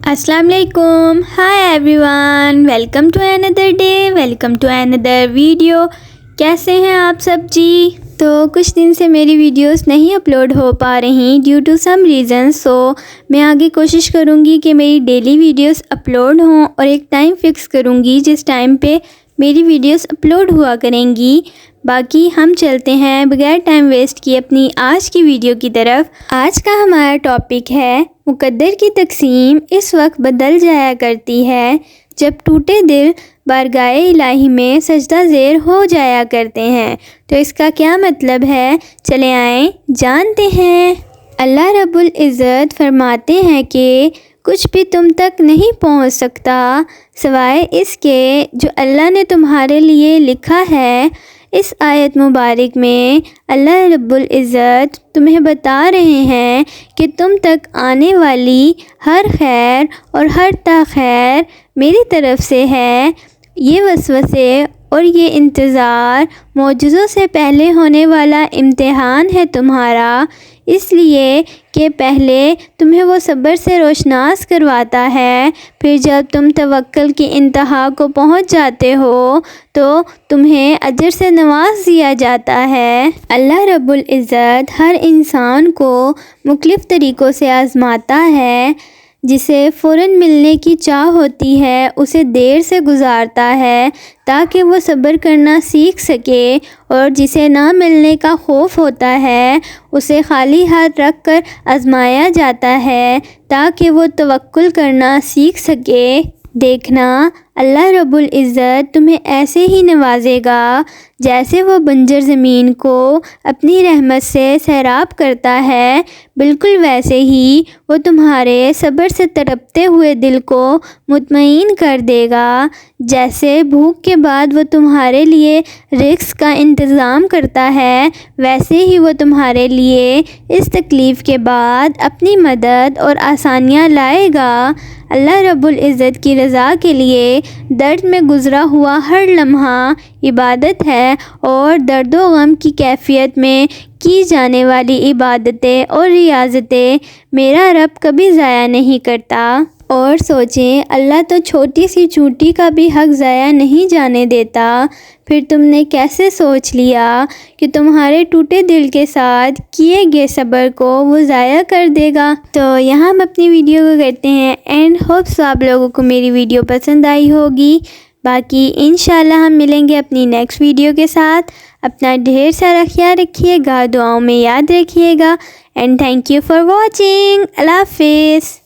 السلام علیکم. Hi everyone, welcome to another day, welcome to another video. کیسے ہیں آپ سب جی؟ تو کچھ دن سے میری ویڈیوز نہیں اپلوڈ ہو پا رہی ڈیو ٹو سم ریزن. سو میں آگے کوشش کروں گی کہ میری ڈیلی ویڈیوز اپلوڈ ہوں اور ایک ٹائم فکس کروں گی جس ٹائم پہ میری ویڈیوز اپلوڈ ہوا کریں گی. باقی ہم چلتے ہیں بغیر ٹائم ویسٹ کیے اپنی آج کی ویڈیو کی طرف. آج کا ہمارا ٹاپک ہے مقدر کی تقسیم اس وقت بدل جایا کرتی ہے جب ٹوٹے دل بارگاہ الہی میں سجدہ زیر ہو جایا کرتے ہیں. تو اس کا کیا مطلب ہے؟ چلے آئیں جانتے ہیں. اللہ رب العزت فرماتے ہیں کہ کچھ بھی تم تک نہیں پہنچ سکتا سوائے اس کے جو اللہ نے تمہارے لیے لکھا ہے. اس آیت مبارک میں اللہ رب العزت تمہیں بتا رہے ہیں کہ تم تک آنے والی ہر خیر اور ہر تاخیر میری طرف سے ہے. یہ وسوسے اور یہ انتظار معجزوں سے پہلے ہونے والا امتحان ہے تمہارا، اس لیے کہ پہلے تمہیں وہ صبر سے روشناس کرواتا ہے، پھر جب تم توکل کی انتہا کو پہنچ جاتے ہو تو تمہیں اجر سے نواز دیا جاتا ہے. اللہ رب العزت ہر انسان کو مختلف طریقوں سے آزماتا ہے. جسے فوراً ملنے کی چاہ ہوتی ہے اسے دیر سے گزارتا ہے تاکہ وہ صبر کرنا سیکھ سکے، اور جسے نہ ملنے کا خوف ہوتا ہے اسے خالی ہاتھ رکھ کر آزمایا جاتا ہے تاکہ وہ توکل کرنا سیکھ سکے. دیکھنا اللہ رب العزت تمہیں ایسے ہی نوازے گا جیسے وہ بنجر زمین کو اپنی رحمت سے سیراب کرتا ہے، بالکل ویسے ہی وہ تمہارے صبر سے تڑپتے ہوئے دل کو مطمئن کر دے گا. جیسے بھوک کے بعد وہ تمہارے لیے رزق کا انتظام کرتا ہے، ویسے ہی وہ تمہارے لیے اس تکلیف کے بعد اپنی مدد اور آسانیاں لائے گا. اللہ رب العزت کی رضا کے لیے درد میں گزرا ہوا ہر لمحہ عبادت ہے، اور درد و غم کی کیفیت میں کی جانے والی عبادتیں اور ریاضتیں میرا رب کبھی ضائع نہیں کرتا. اور سوچیں، اللہ تو چھوٹی سی چونٹی کا بھی حق ضائع نہیں جانے دیتا. پھر تم نے کیسے سوچ لیا کہ تمہارے ٹوٹے دل کے ساتھ کیے گئے صبر کو وہ ضائع کر دے گا؟ تو یہاں ہم اپنی ویڈیو کو کرتے ہیں اینڈ ہوپس آپ لوگوں کو میری ویڈیو پسند آئی ہوگی. باقی انشاءاللہ ہم ملیں گے اپنی نیکسٹ ویڈیو کے ساتھ. اپنا ڈھیر سارا خیال رکھیے گا، دعاؤں میں یاد رکھیے گا. And thank you for watching. اللہ حافظ.